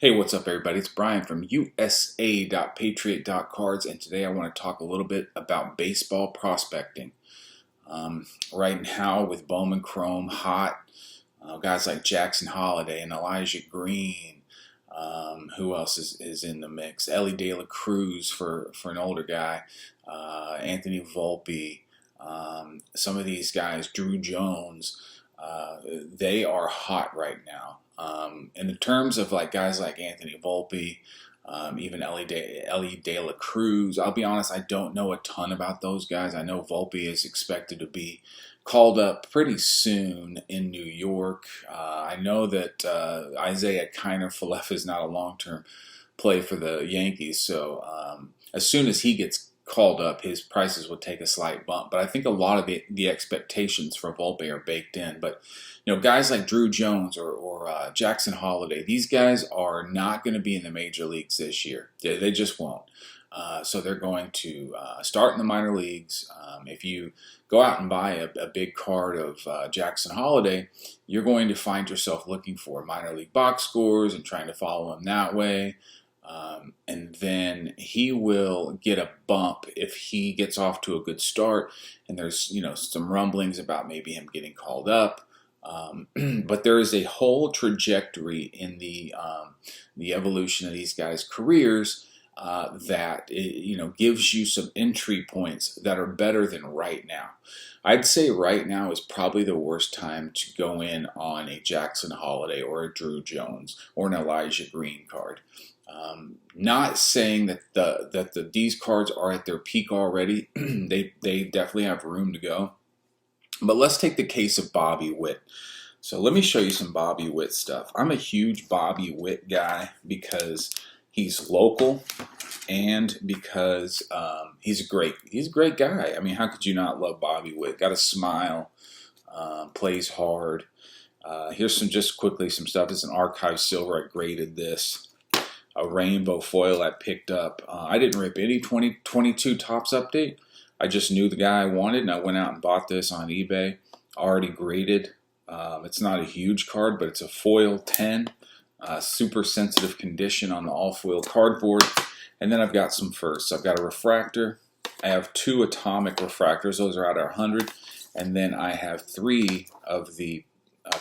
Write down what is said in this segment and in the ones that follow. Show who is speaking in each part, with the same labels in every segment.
Speaker 1: Hey, what's up, everybody? It's Brian from USA.Patriot.Cards, and today I want to talk a little bit about baseball prospecting. Right now, with Bowman Chrome hot, guys like Jackson Holliday and Elijah Green. Who else is in the mix? ONeill Cruz for an older guy. Anthony Volpe. Some of these guys, Drew Jones. They are hot right now. In the terms of like guys like Anthony Volpe, even ONeill Cruz, I'll be honest, I don't know a ton about those guys. I know Volpe is expected to be called up pretty soon in New York. I know that Isaiah Kiner-Falefa is not a long-term play for the Yankees, so as soon as he gets called up, his prices will take a slight bump. But I think a lot of the expectations for Volpe are baked in. But guys like Drew Jones or Jackson Holliday, these guys are not going to be in the major leagues this year. They just won't. So they're going to start in the minor leagues. If you go out and buy a big card of Jackson Holliday, you're going to find yourself looking for minor league box scores and trying to follow him that way. And then he will get a bump if he gets off to a good start. And there's some rumblings about maybe him getting called up. But there is a whole trajectory in the evolution of these guys' careers that gives you some entry points that are better than right now. I'd say right now is probably the worst time to go in on a Jackson Holliday or a Drew Jones or an Elijah Green card. Not saying that these cards are at their peak already. They definitely have room to go. But let's take the case of Bobby Witt. So let me show you some Bobby Witt stuff. I'm a huge Bobby Witt guy because he's local and because he's a great guy. I mean, how could you not love Bobby Witt? Got a smile, plays hard. Here's some stuff. It's an archive silver. I graded this. A rainbow foil I picked up. I didn't rip any 2022 Topps update. I just knew the guy I wanted, and I went out and bought this on eBay. Already graded. It's not a huge card, but it's a foil 10. Super sensitive condition on the all-foil cardboard. And then I've got some firsts. I've got a refractor. I have 2 atomic refractors. Those are out of 100. And then I have 3 of the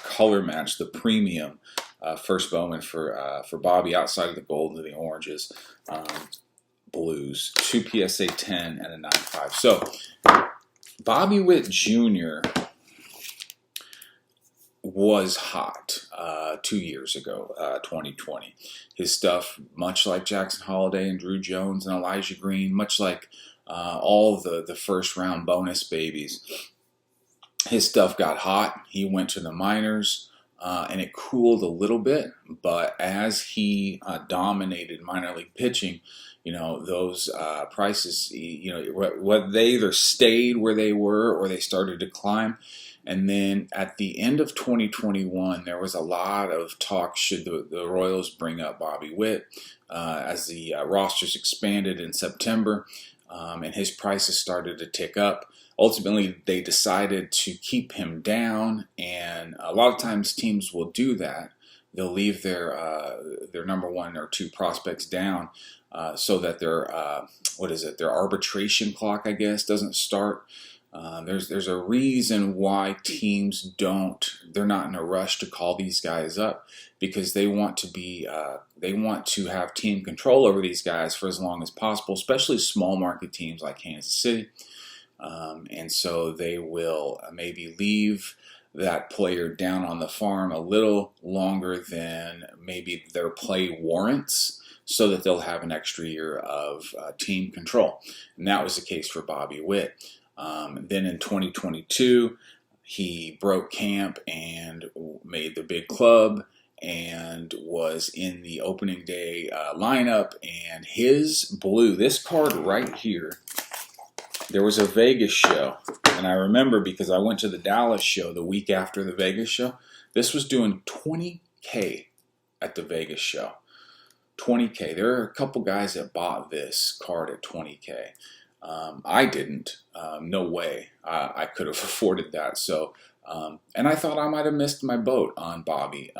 Speaker 1: color match, the premium first Bowman for Bobby, outside of the gold and the oranges, blues, 2 PSA 10 and a 9.5. So Bobby Witt Jr. was hot 2 years ago, 2020. His stuff, much like Jackson Holliday and Drew Jones and Elijah Green, much like all the first round bonus babies, his stuff got hot. He went to the minors. And it cooled a little bit, but as he dominated minor league pitching, those prices, they either stayed where they were or they started to climb. And then at the end of 2021, there was a lot of talk, should the Royals bring up Bobby Witt as the rosters expanded in September, and his prices started to tick up. Ultimately, they decided to keep him down, and a lot of times teams will do that. They'll leave their number 1 or 2 prospects down so that their arbitration clock, I guess, doesn't start. There's a reason why teams they're not in a rush to call these guys up, because they want to have team control over these guys for as long as possible, especially small market teams like Kansas City. And so they will maybe leave that player down on the farm a little longer than maybe their play warrants, so that they'll have an extra year of team control. And that was the case for Bobby Witt. Then in 2022, he broke camp and made the big club and was in the opening day lineup. And his blue, this card right here, there was a Vegas show, and I remember because I went to the Dallas show the week after the Vegas show. This was doing $20K at the Vegas show. $20K. There are a couple guys that bought this card at $20K. I didn't. No way. I could have afforded that. So, and I thought I might have missed my boat on Bobby.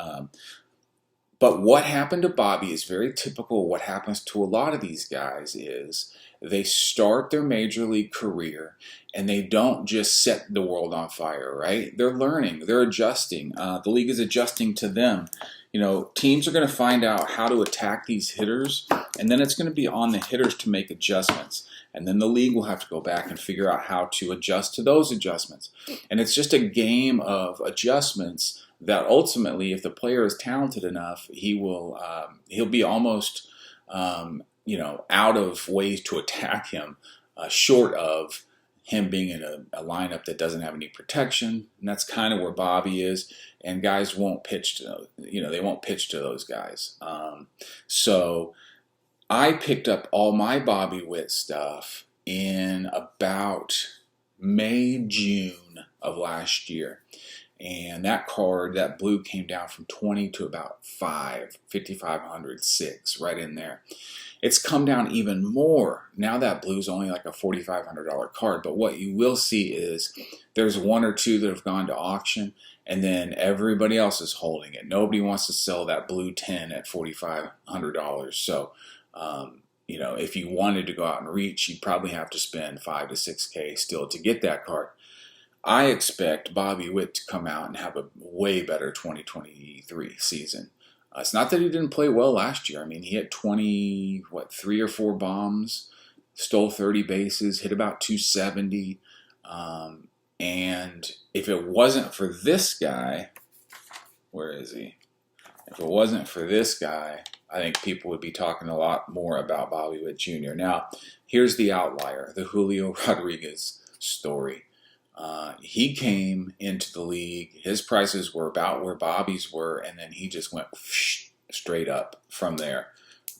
Speaker 1: But what happened to Bobby is very typical. What happens to a lot of these guys is they start their major league career and they don't just set the world on fire, right? They're learning, they're adjusting. The league is adjusting to them. You know, teams are going to find out how to attack these hitters, and then it's going to be on the hitters to make adjustments. And then the league will have to go back and figure out how to adjust to those adjustments. And it's just a game of adjustments that ultimately, if the player is talented enough, he'll be almost out of ways to attack him, short of him being in a lineup that doesn't have any protection. And that's kind of where Bobby is. And guys won't pitch to, they won't pitch to those guys. So I picked up all my Bobby Witt stuff in about May, June of last year. And that card, that blue, came down from 20 to about 5,500, 6, right in there. It's come down even more. Now that blue's only like a $4,500 card. But what you will see is there's one or two that have gone to auction, and then everybody else is holding it. Nobody wants to sell that blue 10 at $4,500. So, if you wanted to go out and reach, you'd probably have to spend $5 to $6K still to get that card. I expect Bobby Witt to come out and have a way better 2023 season. It's not that he didn't play well last year. I mean, he hit 3 or 4 bombs, stole 30 bases, hit about 270. And if it wasn't for this guy, where is he? If it wasn't for this guy, I think people would be talking a lot more about Bobby Witt Jr. Now, here's the outlier, the Julio Rodriguez story. He came into the league, his prices were about where Bobby's were, and then he just went straight up from there.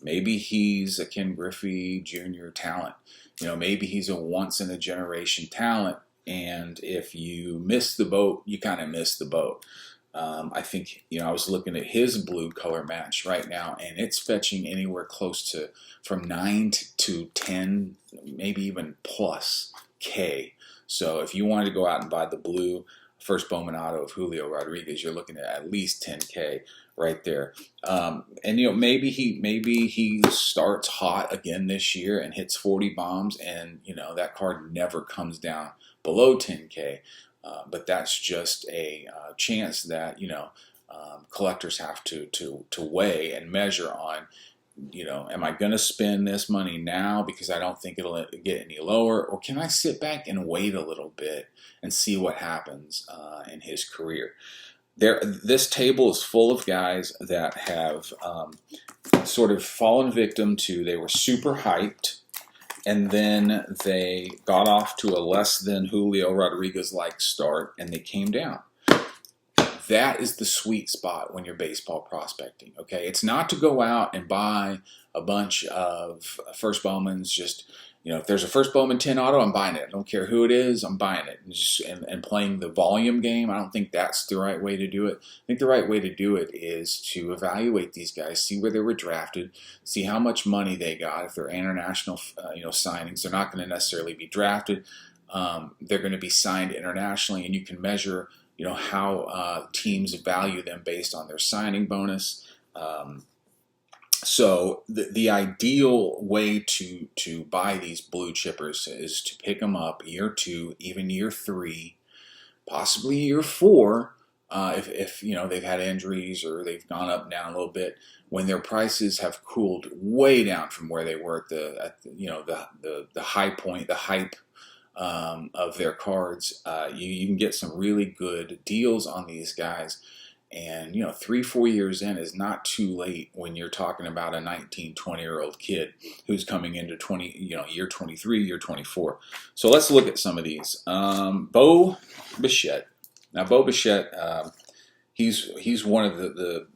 Speaker 1: Maybe he's a Ken Griffey Jr. talent. Maybe he's a once-in-a-generation talent, and if you miss the boat, you kind of miss the boat. I think, I was looking at his blue color match right now, and it's fetching anywhere close to from 9 to 10, maybe even plus K. So if you wanted to go out and buy the blue first Bowman auto of Julio Rodriguez, you're looking at least 10K right there. Maybe he starts hot again this year and hits 40 bombs, and that card never comes down below 10K. But that's just a chance that collectors have to weigh and measure on. Am I going to spend this money now because I don't think it'll get any lower, or can I sit back and wait a little bit and see what happens in his career? This table is full of guys that have sort of fallen victim to, they were super hyped, and then they got off to a less than Julio Rodriguez-like start, and they came down. That is the sweet spot when you're baseball prospecting, okay? It's not to go out and buy a bunch of first Bowmans. Just, if there's a first Bowman 10 auto, I'm buying it. I don't care who it is, I'm buying it. And playing the volume game, I don't think that's the right way to do it. I think the right way to do it is to evaluate these guys, see where they were drafted, see how much money they got. If they're international, signings, they're not going to necessarily be drafted. They're going to be signed internationally, and you can measure how teams value them based on their signing bonus. So the ideal way to buy these blue chippers is to pick them up year 2, even year 3, possibly year 4, if they've had injuries or they've gone up and down a little bit, when their prices have cooled way down from where they were at the high point, the hype of their cards. You can get some really good deals on these guys, and 3-4 years in is not too late when you're talking about a 19-20-year-old kid who's coming into year 23, year 24. So let's look at some of these. Bo Bichette. Now Bo Bichette, he's one of the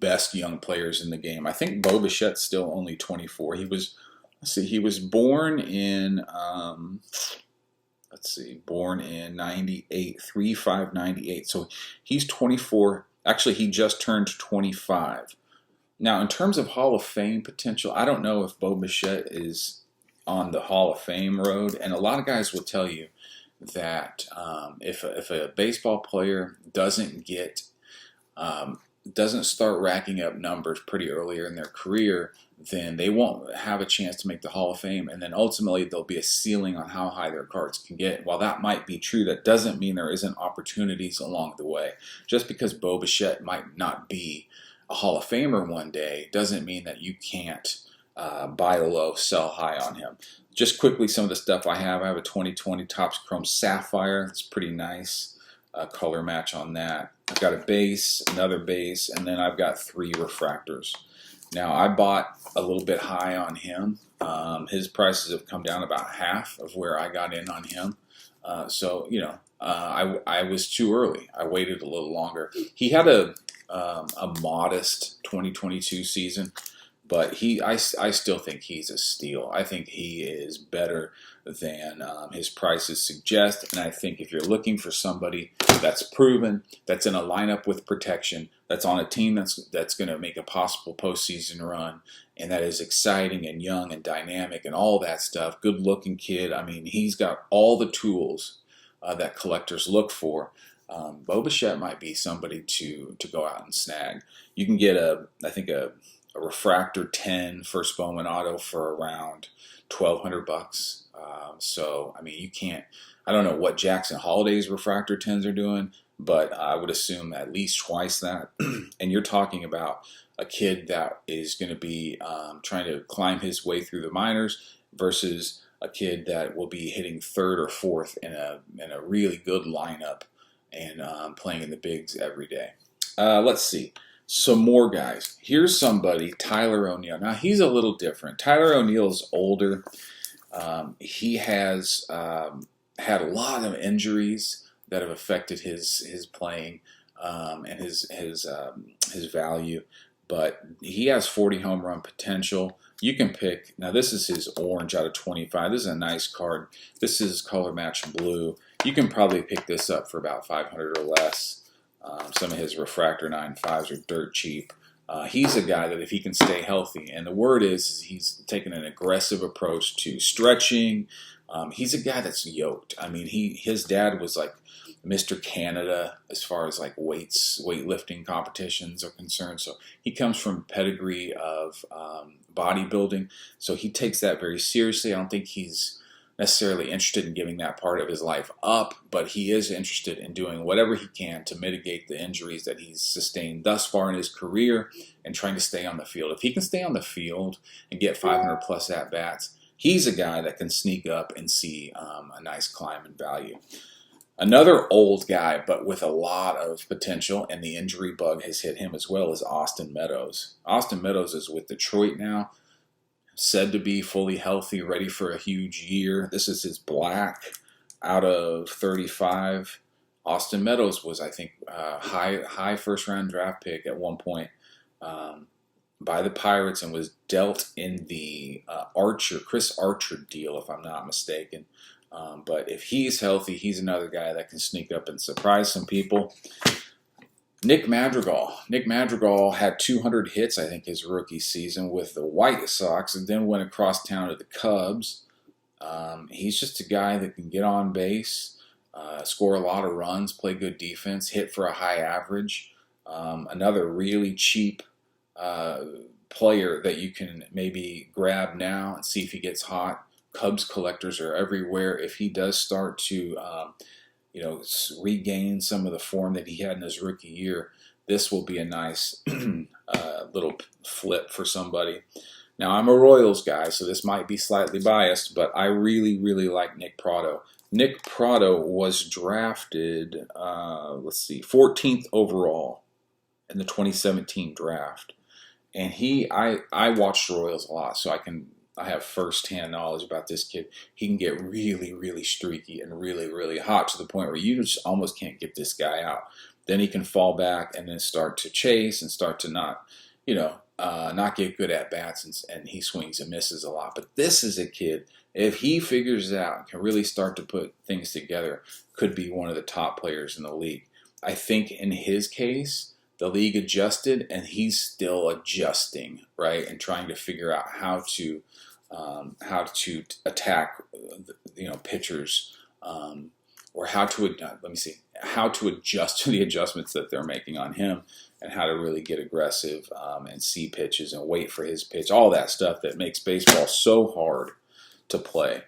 Speaker 1: best young players in the game. I think Bo Bichette's still only 24. He was born in born in 98, 3/5/98. So he's 24. Actually, he just turned 25. Now, in terms of Hall of Fame potential, I don't know if Bo Bichette is on the Hall of Fame road. And a lot of guys will tell you that if a baseball player doesn't get doesn't start racking up numbers pretty earlier in their career, then they won't have a chance to make the Hall of Fame. And then ultimately there'll be a ceiling on how high their cards can get. While that might be true, that doesn't mean there isn't opportunities along the way. Just because Bo Bichette might not be a Hall of Famer one day doesn't mean that you can't buy low, sell high on him. Just quickly, some of the stuff I have a 2020 Topps Chrome Sapphire. It's pretty nice. Color match on that. I've got a base, another base, and then I've got 3 refractors. Now, I bought a little bit high on him. His prices have come down about half of where I got in on him. So, you know, I was too early. I waited a little longer. He had a modest 2022 season, but I still think he's a steal. I think he is better than his prices suggest. And I think if you're looking for somebody that's proven, that's in a lineup with protection, that's on a team that's going to make a possible postseason run, and that is exciting and young and dynamic and all that stuff, good-looking kid. I mean, he's got all the tools that collectors look for. Bo Bichette might be somebody to go out and snag. You can get I think a refractor 10 first Bowman auto for around $1,200. So I mean, you can't. I don't know what Jackson Holliday's refractor 10s are doing, but I would assume at least twice that. And you're talking about a kid that is going to be trying to climb his way through the minors versus a kid that will be hitting 3rd or 4th in a really good lineup and playing in the bigs every day. Let's see. Some more guys. Here's somebody, Tyler O'Neill. Now, he's a little different. Tyler O'Neill's older. He has had a lot of injuries that have affected his playing and his value. But he has 40 home run potential. You can pick, now this is his orange out of 25. This is a nice card. This is color match blue. You can probably pick this up for about $500 or less. Some of his refractor 9.5s are dirt cheap. He's a guy that if he can stay healthy, and the word is he's taken an aggressive approach to stretching. He's a guy that's yoked. I mean, his dad was like Mr. Canada as far as like weightlifting competitions are concerned. So he comes from pedigree of bodybuilding. So he takes that very seriously. I don't think he's necessarily interested in giving that part of his life up, but he is interested in doing whatever he can to mitigate the injuries that he's sustained thus far in his career and trying to stay on the field. If he can stay on the field and get 500 plus at-bats, he's a guy that can sneak up and see a nice climb in value. Another old guy, but with a lot of potential, and the injury bug has hit him as well, is Austin Meadows. Austin Meadows is with Detroit now, said to be fully healthy, ready for a huge year. This is his black out of 35. Austin Meadows was, I think, high first-round draft pick at one point by the Pirates and was dealt in the Chris Archer deal, if I'm not mistaken. But if he's healthy, he's another guy that can sneak up and surprise some people. Nick Madrigal. Nick Madrigal had 200 hits, I think, his rookie season with the White Sox and then went across town to the Cubs. He's just a guy that can get on base, score a lot of runs, play good defense, hit for a high average. Another really cheap player that you can maybe grab now and see if he gets hot. Cubs collectors are everywhere. If he does start to regain some of the form that he had in his rookie year, this will be a nice little flip for somebody. Now, I'm a Royals guy, so this might be slightly biased, but I really, really like Nick Prado. Nick Prado was drafted, 14th overall in the 2017 draft. And I watched the Royals a lot, so I have first-hand knowledge about this kid. He can get really, really streaky and really, really hot to the point where you just almost can't get this guy out. Then he can fall back and then start to chase and start to not get good at bats, and he swings and misses a lot. But this is a kid, if he figures it out and can really start to put things together, could be one of the top players in the league. I think in his case, the league adjusted, and he's still adjusting, right, and trying to figure out how to attack, pitchers or how to how to adjust to the adjustments that they're making on him, and how to really get aggressive and see pitches and wait for his pitch, all that stuff that makes baseball so hard to play.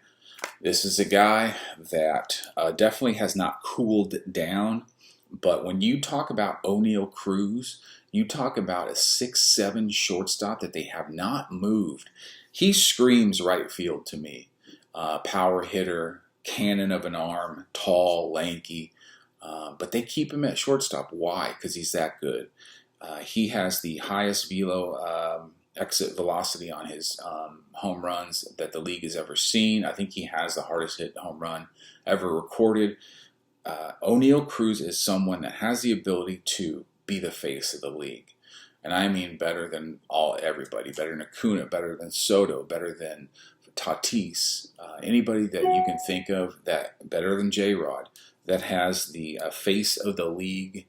Speaker 1: This is a guy that definitely has not cooled down, but when you talk about ONeill Cruz, you talk about a 6'7" shortstop that they have not moved. He screams right field to me. Power hitter, cannon of an arm, tall, lanky, but they keep him at shortstop. Why? Because he's that good. He has the highest velo exit velocity on his home runs that the league has ever seen. I think he has the hardest hit home run ever recorded. ONeill Cruz is someone that has the ability to be the face of the league. And I mean better than everybody, better than Acuna, better than Soto, better than Tatis, anybody that you can think of, that better than J-Rod, that has the face of the league,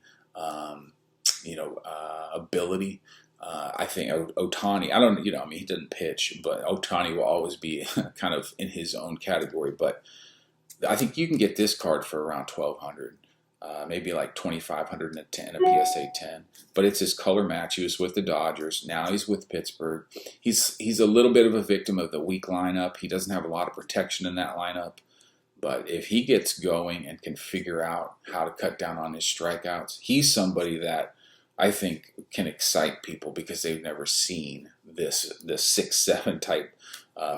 Speaker 1: ability. I think Ohtani, I don't, I mean, he didn't pitch, but Ohtani will always be kind of in his own category. But I think you can get this card for around $1,200, maybe like $2,500 and a PSA 10. But it's his color match. He was with the Dodgers. Now he's with Pittsburgh. He's a little bit of a victim of the weak lineup. He doesn't have a lot of protection in that lineup. But if he gets going and can figure out how to cut down on his strikeouts, he's somebody that I think can excite people because they've never seen this 6'7" type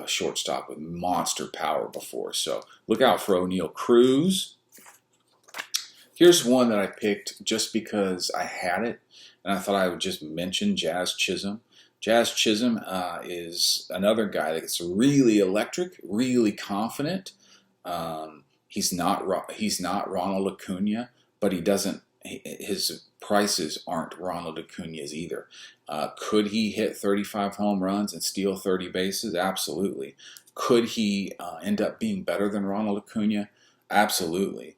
Speaker 1: shortstop with monster power before. So look out for ONeill Cruz. Here's one that I picked just because I had it, and I thought I would just mention Jazz Chisholm. Jazz Chisholm is another guy that's really electric, really confident. He's not Ronald Acuna, but his prices aren't Ronald Acuna's either. Could he hit 35 home runs and steal 30 bases? Absolutely. Could he end up being better than Ronald Acuna? Absolutely.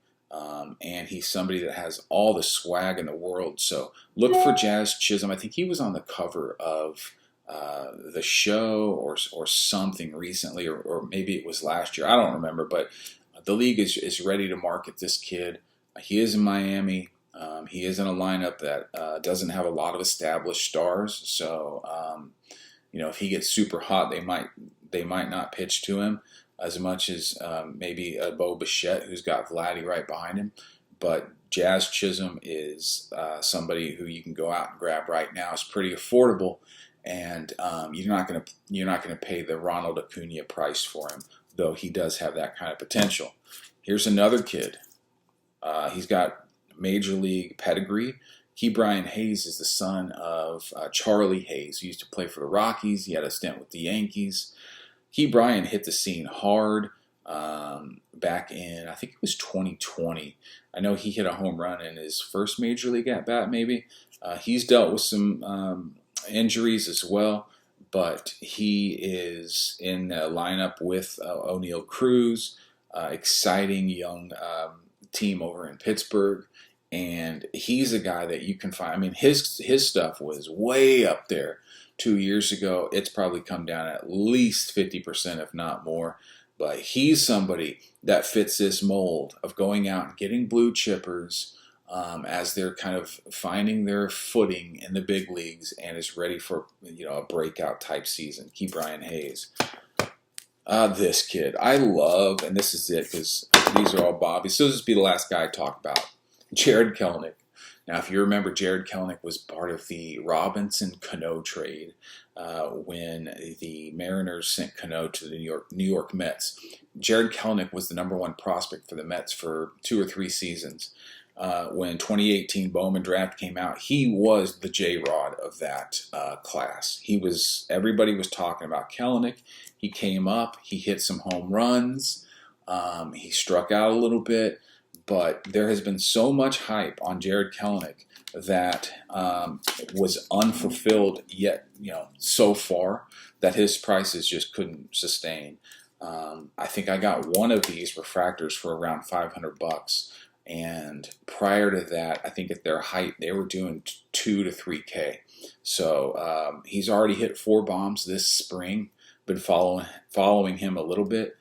Speaker 1: And he's somebody that has all the swag in the world. So look for Jazz Chisholm. I think he was on the cover of the show or something recently, or maybe it was last year. I don't remember, but the league is ready to market this kid. He is in Miami. He is in a lineup that doesn't have a lot of established stars. So, if he gets super hot, they might not pitch to him as much as maybe a Bo Bichette, who's got Vladdy right behind him. But Jazz Chisholm is somebody who you can go out and grab right now. It's pretty affordable, and you're not gonna pay the Ronald Acuna price for him, though he does have that kind of potential. Here's another kid. He's got major league pedigree. Ke'Bryan Hayes is the son of Charlie Hayes, who used to play for the Rockies. He had a stint with the Yankees. Ke'Bryan hit the scene hard back in, I think it was 2020. I know he hit a home run in his first major league at bat, maybe. He's dealt with some injuries as well, but he is in the lineup with ONeill Cruz, exciting young team over in Pittsburgh. And he's a guy that you can find. I mean, his stuff was way up there 2 years ago. It's probably come down at least 50%, if not more. But he's somebody that fits this mold of going out and getting blue chippers as they're kind of finding their footing in the big leagues, and is ready for a breakout type season. Ke'Bryan Hayes. This kid I love, and this is it because these are all Bobby's. So this will be the last guy I talk about. Jarred Kelenic. Now, if you remember, Jarred Kelenic was part of the Robinson-Cano trade when the Mariners sent Cano to the New York Mets. Jarred Kelenic was the #1 prospect for the Mets for 2 or 3 seasons. When 2018 Bowman draft came out, he was the J-Rod of that class. Everybody was talking about Kelenic. He came up, he hit some home runs, he struck out a little bit. But there has been so much hype on Jarred Kelenic that was unfulfilled yet, so far, that his prices just couldn't sustain. I think I got one of these refractors for around $500, and prior to that, I think at their height they were doing $2 to $3K. So he's already hit 4 bombs this spring. Been following him a little bit.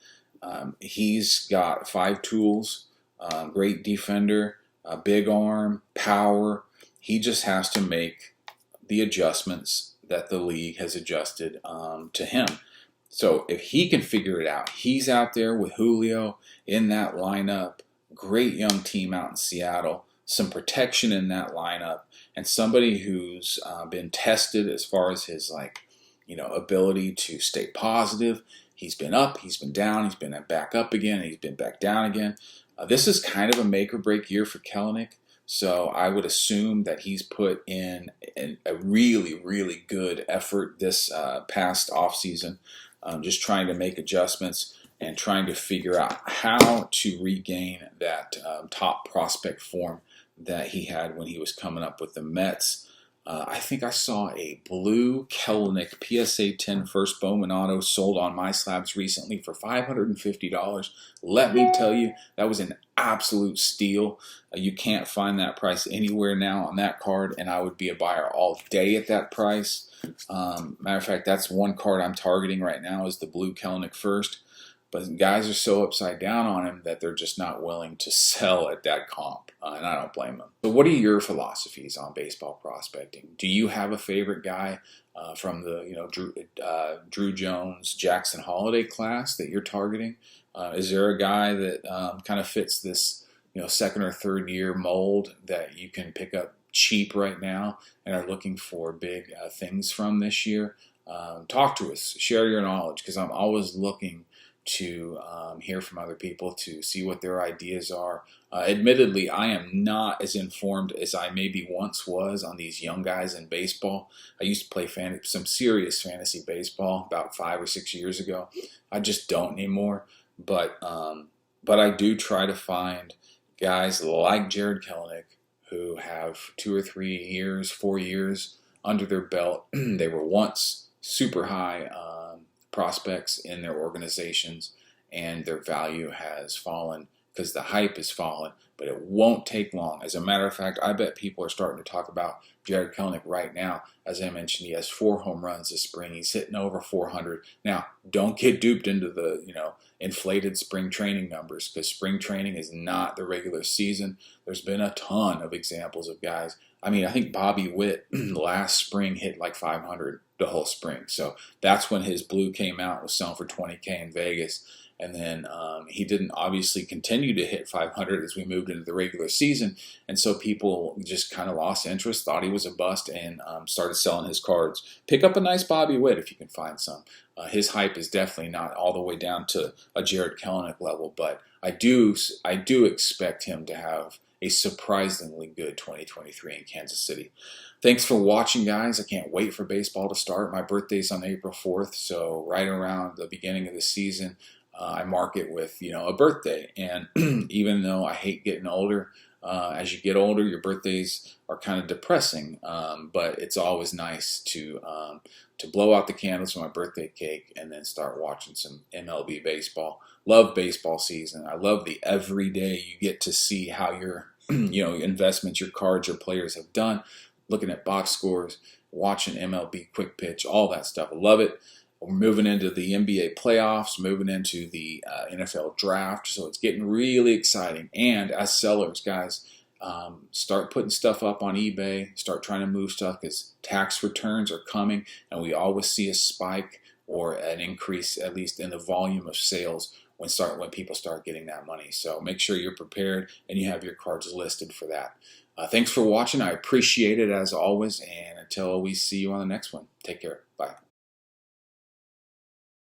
Speaker 1: He's got 5 tools. great defender, big arm, power. He just has to make the adjustments that the league has adjusted to him. So if he can figure it out, he's out there with Julio in that lineup. Great young team out in Seattle. Some protection in that lineup, and somebody who's been tested as far as his ability to stay positive. He's been up, he's been down, he's been back up again, he's been back down again. This is kind of a make or break year for Kelnick. So I would assume that he's put in a really, really good effort this past offseason, just trying to make adjustments and trying to figure out how to regain that top prospect form that he had when he was coming up with the Mets. I think I saw a blue Kelnick PSA 10 first Bowman auto sold on My Slabs recently for $550. Let me tell you, that was an absolute steal. You can't find that price anywhere now on that card, and I would be a buyer all day at that price. Matter of fact, that's one card I'm targeting right now is the blue Kelnick first. But guys are so upside down on him that they're just not willing to sell at that comp, and I don't blame them. So what are your philosophies on baseball prospecting? Do you have a favorite guy from the Drew Jones, Jackson Holliday class that you're targeting? Is there a guy that kind of fits this second or third year mold that you can pick up cheap right now and are looking for big things from this year? Talk to us, share your knowledge, because I'm always looking to hear from other people to see what their ideas are. Admittedly, I am not as informed as I maybe once was on these young guys in baseball. I used to play some serious fantasy baseball about 5 or 6 years ago. I just don't anymore. But I do try to find guys like Jarred Kelenic who have 2 or 3 years, 4 years under their belt. They were once super high prospects in their organizations, and their value has fallen because the hype has fallen, but it won't take long. As a matter of fact, I bet people are starting to talk about Jarred Kelenic right now. As I mentioned, he has 4 home runs this spring. He's hitting over 400. Now, don't get duped into the inflated spring training numbers, because spring training is not the regular season. There's been a ton of examples of guys. I mean, I think Bobby Witt last spring hit like 500 the whole spring. So that's when his blue came out, was selling for $20K in Vegas. And then he didn't obviously continue to hit 500 as we moved into the regular season. And so people just kind of lost interest, thought he was a bust, and started selling his cards. Pick up a nice Bobby Witt if you can find some. His hype is definitely not all the way down to a Jarred Kelenic level, but I do expect him to have a surprisingly good 2023 in Kansas City. Thanks for watching, guys. I can't wait for baseball to start. My birthday's on April 4th, so right around the beginning of the season, I mark it with a birthday. And even though I hate getting older, as you get older, your birthdays are kind of depressing. But it's always nice to blow out the candles for my birthday cake and then start watching some MLB baseball. Love baseball season. I love the every day you get to see how your investments, your cards, your players have done. Looking at box scores, watching MLB quick pitch, all that stuff. I love it. We're moving into the NBA playoffs, moving into the NFL draft, so it's getting really exciting. And as sellers, guys, start putting stuff up on eBay, start trying to move stuff, because tax returns are coming, and we always see a spike or an increase, at least in the volume of sales, when people start getting that money. So make sure you're prepared and you have your cards listed for that. Thanks for watching. I appreciate it as always, and until we see you on the next one, take care. Bye.